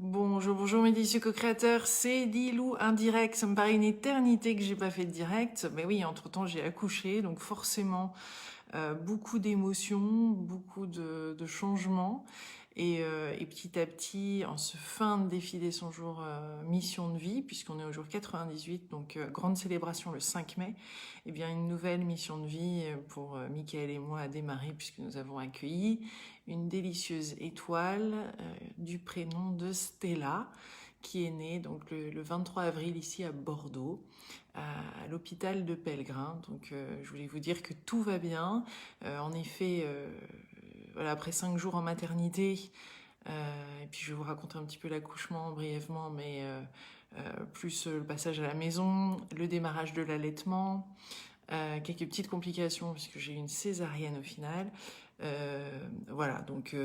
Bonjour, bonjour mes délicieux co-créateurs, c'est Dilou Indirect. Ça me paraît une éternité que j'ai pas fait de direct. Mais oui, entre-temps j'ai accouché, donc forcément beaucoup d'émotions, beaucoup de changements. Et petit à petit, en ce fin de défiler son jour mission de vie, puisqu'on est au jour 98, donc grande célébration le 5 mai, eh bien une nouvelle mission de vie pour Michael et moi a démarré, puisque nous avons accueilli une délicieuse étoile du prénom de Stella, qui est née donc le 23 avril ici à Bordeaux, à l'hôpital de Pellegrin. Donc je voulais vous dire que tout va bien. En effet, voilà, après 5 jours en maternité, et puis je vais vous raconter un petit peu l'accouchement brièvement, mais plus le passage à la maison, le démarrage de l'allaitement, quelques petites complications puisque j'ai eu une césarienne au final. Voilà, donc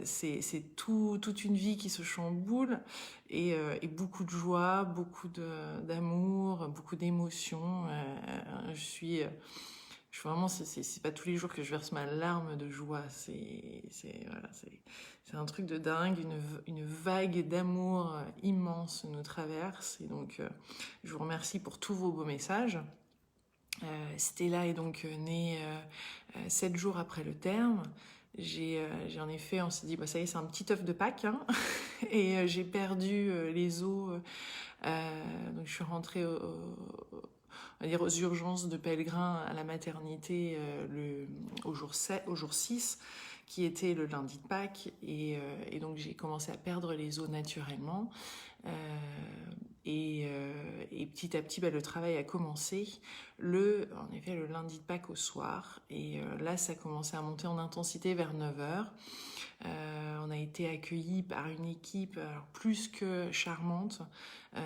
c'est toute une vie qui se chamboule et beaucoup de joie, beaucoup d'amour, beaucoup d'émotions. Je suis vraiment, c'est pas tous les jours que je verse ma larme de joie. Voilà, c'est un truc de dingue. Une vague d'amour immense nous traverse. Et donc, je vous remercie pour tous vos beaux messages. Stella est donc née 7 jours après le terme. J'ai en effet, on s'est dit, bah, ça y est, c'est un petit œuf de Pâques, hein. Et j'ai perdu les os. Donc je suis rentrée on va dire aux urgences de Pellegrin à la maternité au jour 7, au jour 6, qui était le lundi de Pâques. Et donc j'ai commencé à perdre les os naturellement. Euh, et petit à petit, le travail a commencé en effet, le lundi de Pâques au soir. Et là, ça a commencé à monter en intensité vers 9 heures. On a été accueillis par une équipe alors, plus que charmante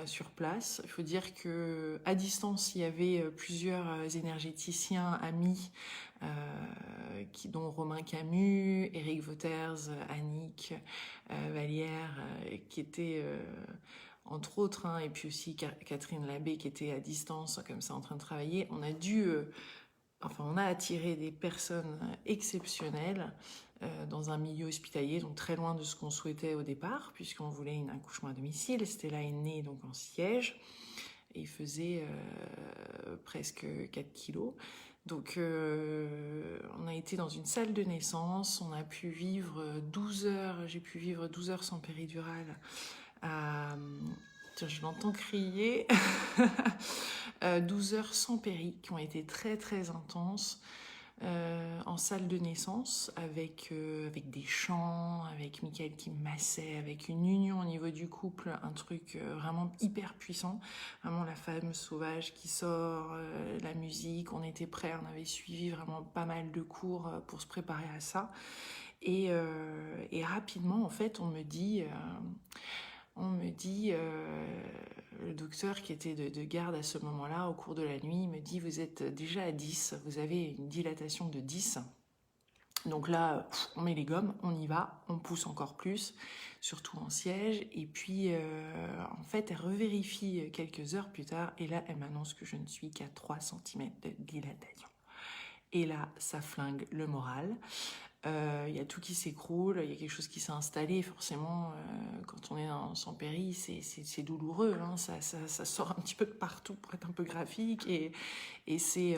sur place. Il faut dire que à distance, il y avait plusieurs énergéticiens amis, dont Romain Camus, Éric Wauters, Annick Vallière, qui étaient entre autres, hein, et puis aussi Catherine Labbé qui était à distance comme ça en train de travailler. On a attiré des personnes exceptionnelles dans un milieu hospitalier, donc très loin de ce qu'on souhaitait au départ, puisqu'on voulait un accouchement à domicile. Stella est née donc en siège et il faisait presque 4 kilos. Donc on a été dans une salle de naissance, on a pu vivre 12 heures, j'ai pu vivre 12 heures sans péridurale. Tiens, je l'entends crier. 12 heures sans péri qui ont été très très intenses en salle de naissance avec des chants, avec Michael qui me massait, avec une union au niveau du couple, un truc vraiment hyper puissant. Vraiment la femme sauvage qui sort, la musique, on était prêts, on avait suivi vraiment pas mal de cours pour se préparer à ça. Et rapidement, en fait, le docteur qui était de garde à ce moment-là, au cours de la nuit, me dit, vous êtes déjà à 10, vous avez une dilatation de 10. Donc là, on met les gommes, on y va, on pousse encore plus, surtout en siège. Et puis, en fait, elle revérifie quelques heures plus tard, et là, elle m'annonce que je ne suis qu'à 3 cm de dilatation. Et là, ça flingue le moral. Il y a tout qui s'écroule, il y a quelque chose qui s'est installé. Forcément, quand on est sans péri, c'est douloureux, hein, ça sort un petit peu de partout pour être un peu graphique. Et c'est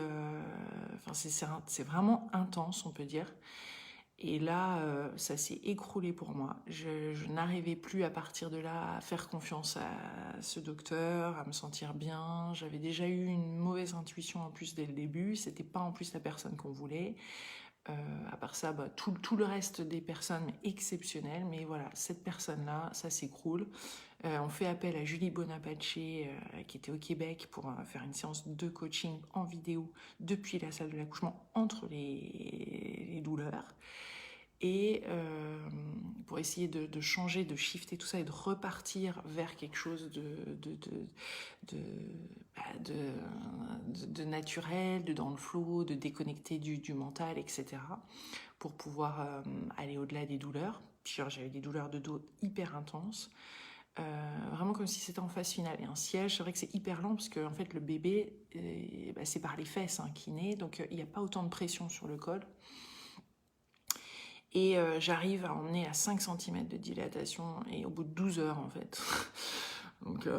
vraiment intense, on peut dire. Et là, ça s'est écroulé pour moi. Je n'arrivais plus à partir de là à faire confiance à ce docteur, à me sentir bien. J'avais déjà eu une mauvaise intuition en plus dès le début. C'était pas en plus la personne qu'on voulait. À part ça, tout le reste des personnes exceptionnelles, mais voilà, cette personne-là, ça s'écroule. On fait appel à Julie Bonapace, qui était au Québec, pour faire une séance de coaching en vidéo depuis la salle de l'accouchement entre les douleurs. Et pour essayer de changer, de shifter tout ça et de repartir vers quelque chose de naturel, de dans le flow, de déconnecter du mental, etc. pour pouvoir aller au-delà des douleurs. Puis j'avais des douleurs de dos hyper intenses. Vraiment comme si c'était en phase finale. Et un siège, c'est vrai que c'est hyper lent parce que en fait, le bébé, c'est par les fesses qu'il naît, donc il n'y a pas autant de pression sur le col. Et j'arrive à emmener à 5 cm de dilatation, et au bout de 12 heures, en fait. Donc,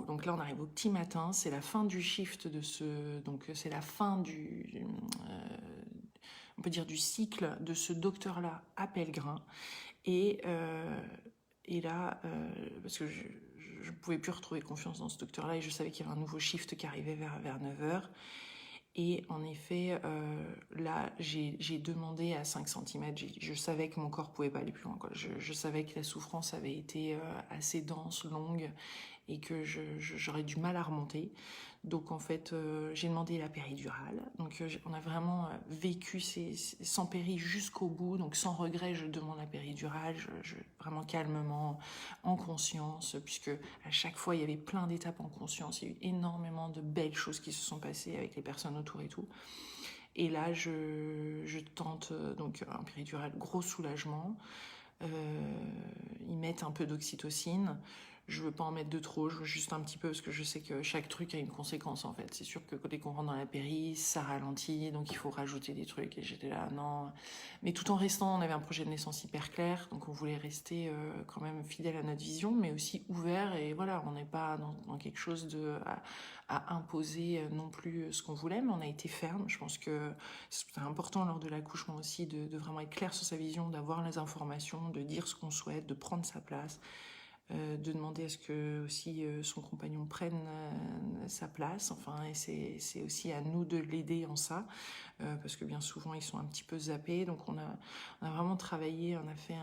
donc là, on arrive au petit matin, c'est la fin du shift de ce... Donc c'est la fin du... on peut dire du cycle de ce docteur-là à Pellegrin. Et là, parce que je ne pouvais plus retrouver confiance dans ce docteur-là, et je savais qu'il y avait un nouveau shift qui arrivait vers 9 heures. Et en effet, là, j'ai demandé à 5 cm. Je savais que mon corps pouvait pas aller plus loin, quoi. Je savais que la souffrance avait été assez dense, longue, et que j'aurais du mal à remonter. Donc en fait, j'ai demandé la péridurale. Donc on a vraiment vécu sans péri jusqu'au bout. Donc sans regret, je demande la péridurale, vraiment calmement, en conscience, puisque à chaque fois, il y avait plein d'étapes en conscience. Il y a eu énormément de belles choses qui se sont passées avec les personnes autour et tout. Et là, je tente donc un péridurale, gros soulagement. Ils mettent un peu d'oxytocine. Je veux pas en mettre de trop, je veux juste un petit peu, parce que je sais que chaque truc a une conséquence, en fait. C'est sûr que dès qu'on rentre dans la péri, ça ralentit, donc il faut rajouter des trucs. Et j'étais là, non. Mais tout en restant, on avait un projet de naissance hyper clair, donc on voulait rester quand même fidèle à notre vision, mais aussi ouvert. Et voilà, on n'est pas dans quelque chose à imposer non plus ce qu'on voulait, mais on a été ferme. Je pense que c'est important lors de l'accouchement aussi de vraiment être clair sur sa vision, d'avoir les informations, de dire ce qu'on souhaite, de prendre sa place. De demander à ce que aussi son compagnon prenne sa place. Enfin, et c'est aussi à nous de l'aider en ça, parce que bien souvent ils sont un petit peu zappés. Donc on a vraiment travaillé, on a fait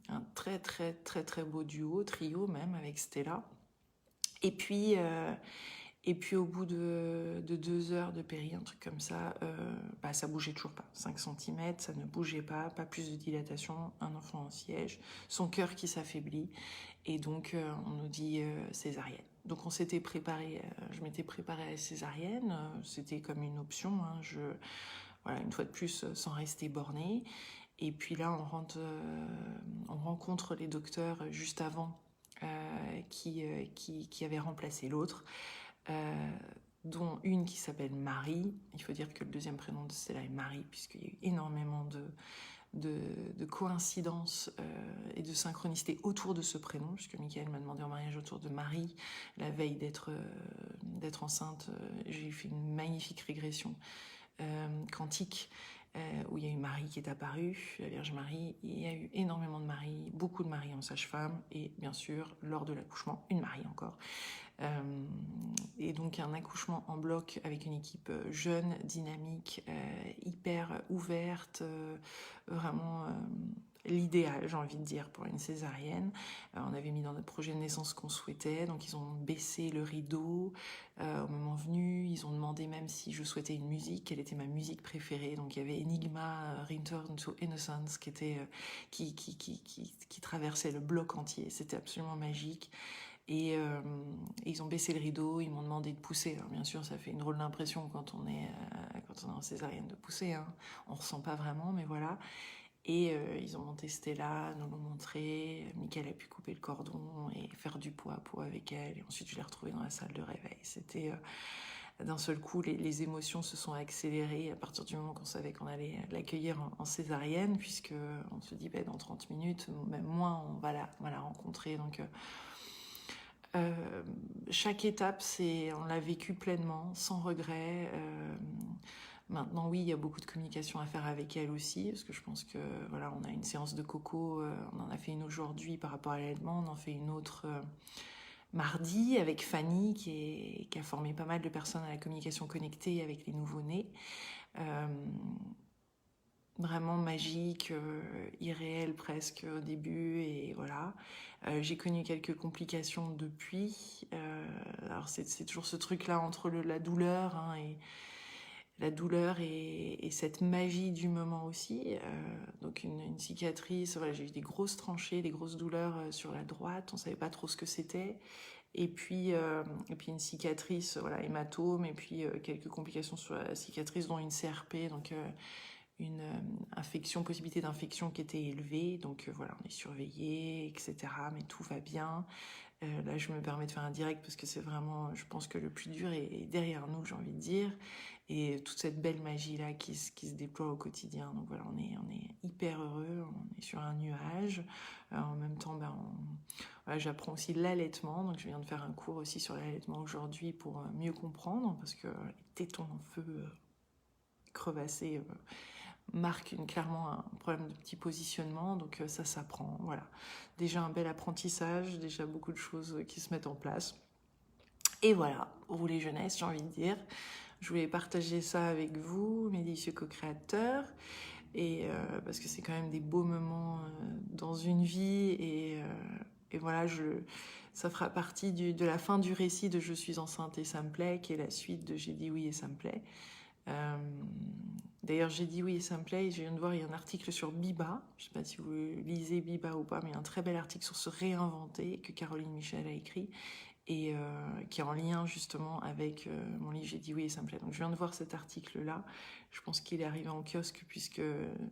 un très très très très beau trio même avec Stella. Et puis au bout de 2 heures de péri, un truc comme ça, ça bougeait toujours pas. 5 cm, ça ne bougeait pas plus de dilatation, un enfant en siège, son cœur qui s'affaiblit. Et donc, on nous dit césarienne. Donc, on s'était préparé, je m'étais préparée à la césarienne. C'était comme une option. Hein, voilà, une fois de plus, sans rester bornée. Et puis là, on rencontre les docteurs juste avant qui avaient remplacé l'autre. Dont une qui s'appelle Marie. Il faut dire que le deuxième prénom de Stella est Marie, puisqu'il y a eu énormément de coïncidences et de synchronicité autour de ce prénom, puisque Michael m'a demandé en mariage autour de Marie la veille d'être enceinte. J'ai fait une magnifique régression quantique où il y a eu Marie qui est apparue, la Vierge Marie. Il y a eu énormément de Marie, beaucoup de Marie en sage-femme, et bien sûr, lors de l'accouchement, une Marie encore. Et donc un accouchement en bloc avec une équipe jeune, dynamique, hyper ouverte, vraiment l'idéal, j'ai envie de dire, pour une césarienne. On avait mis dans notre projet de naissance ce qu'on souhaitait, donc ils ont baissé le rideau au moment venu. Ils ont demandé même si je souhaitais une musique, quelle était ma musique préférée. Donc il y avait Enigma, Return to Innocence, qui était qui traversait le bloc entier. C'était absolument magique. Et ils ont baissé le rideau, ils m'ont demandé de pousser. Alors bien sûr, ça fait une drôle d'impression quand on est en césarienne de pousser. Hein. On ressent pas vraiment, mais voilà. Et ils ont monté Stella, nous l'ont montré. Michael a pu couper le cordon et faire du pot à pot avec elle. Et ensuite, je l'ai retrouvée dans la salle de réveil. C'était d'un seul coup, les émotions se sont accélérées à partir du moment qu'on savait qu'on allait l'accueillir en césarienne, puisque on se dit dans 30 minutes, même moins, on va la rencontrer. Donc chaque étape, on l'a vécu pleinement, sans regret. Maintenant, oui, il y a beaucoup de communication à faire avec elle aussi, parce que je pense que voilà, on a une séance de coco, on en a fait une aujourd'hui par rapport à l'allaitement, on en fait une autre mardi avec Fanny qui a formé pas mal de personnes à la communication connectée avec les nouveau-nés. Vraiment magique, irréel presque au début, et voilà. J'ai connu quelques complications depuis. Alors c'est toujours ce truc-là entre la douleur, hein, et la douleur et cette magie du moment aussi. Donc une cicatrice, voilà, j'ai eu des grosses tranchées, des grosses douleurs sur la droite, on savait pas trop ce que c'était. Et puis une cicatrice, voilà, hématome, et puis quelques complications sur la cicatrice, dont une CRP, donc infection, possibilité d'infection qui était élevée. Donc voilà, on est surveillé, etc. Mais tout va bien. Là, je me permets de faire un direct parce que c'est vraiment, je pense que le plus dur est derrière nous, j'ai envie de dire. Et toute cette belle magie-là qui se déploie au quotidien. Donc voilà, on est hyper heureux, on est sur un nuage. En même temps, voilà, j'apprends aussi l'allaitement. Donc je viens de faire un cours aussi sur l'allaitement aujourd'hui pour mieux comprendre parce que les tétons en feu crevassés marque clairement un problème de petit positionnement, donc ça s'apprend, voilà. Déjà un bel apprentissage, déjà beaucoup de choses qui se mettent en place. Et voilà, rouler jeunesse, j'ai envie de dire. Je voulais partager ça avec vous, mes délicieux co-créateurs, et parce que c'est quand même des beaux moments dans une vie, et voilà, ça fera partie de la fin du récit de Je suis enceinte et ça me plaît, qui est la suite de J'ai dit oui et ça me plaît. D'ailleurs, j'ai dit oui et ça me plaît. Je viens de voir, il y a un article sur Biba. Je ne sais pas si vous lisez Biba ou pas, mais il y a un très bel article sur se réinventer que Caroline Michel a écrit et qui est en lien justement avec mon livre J'ai dit oui et ça me plaît. Donc je viens de voir cet article-là. Je pense qu'il est arrivé en kiosque puisque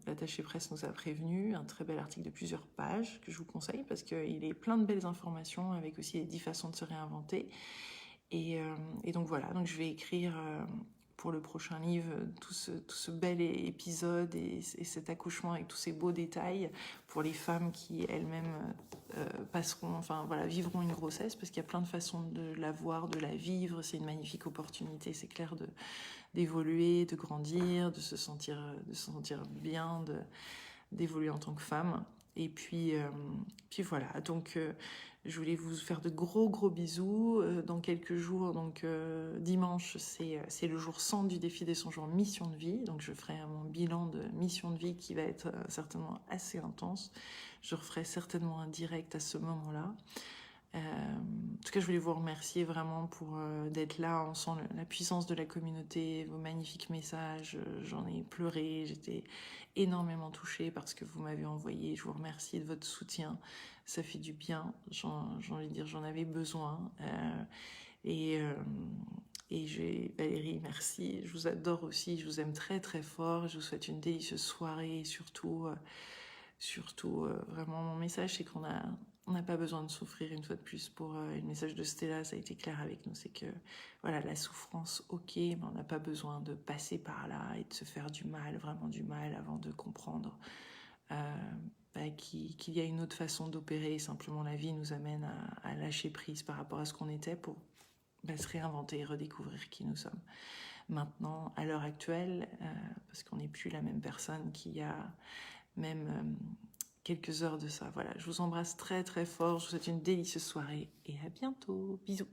l'attaché presse nous a prévenu. Un très bel article de plusieurs pages que je vous conseille parce qu'il est plein de belles informations avec aussi les 10 façons de se réinventer. Et donc voilà, donc je vais écrire pour le prochain livre tout ce bel épisode et cet accouchement avec tous ces beaux détails pour les femmes qui elles-mêmes passeront, enfin voilà, vivront une grossesse parce qu'il y a plein de façons de la voir, de la vivre. C'est une magnifique opportunité, c'est clair, d'évoluer, de grandir, de se sentir bien, d'évoluer en tant que femme. Et puis voilà, donc je voulais vous faire de gros bisous. Dans quelques jours, donc dimanche, c'est le jour 100 du défi des 100 jours mission de vie. Donc je ferai mon bilan de mission de vie qui va être certainement assez intense. Je referai certainement un direct à ce moment-là. En tout cas, je voulais vous remercier vraiment pour d'être là. On sent la puissance de la communauté, vos magnifiques messages. J'en ai pleuré, j'étais énormément touchée par ce que vous m'avez envoyé. Je vous remercie de votre soutien. Ça fait du bien. J'ai envie de dire, j'en avais besoin. Et Valérie, merci. Je vous adore aussi. Je vous aime très fort. Je vous souhaite une délicieuse soirée. Et surtout, vraiment, mon message, c'est qu'on n'a pas besoin de souffrir une fois de plus. Pour le message de Stella, ça a été clair avec nous, c'est que voilà, la souffrance, ok, mais on n'a pas besoin de passer par là et de se faire du mal, vraiment du mal, avant de comprendre qu'il y a une autre façon d'opérer. Simplement, la vie nous amène à lâcher prise par rapport à ce qu'on était pour se réinventer et redécouvrir qui nous sommes. Maintenant, à l'heure actuelle, parce qu'on n'est plus la même personne qu'il y a même quelques heures de ça. Voilà, je vous embrasse très fort, je vous souhaite une délicieuse soirée et à bientôt. Bisous.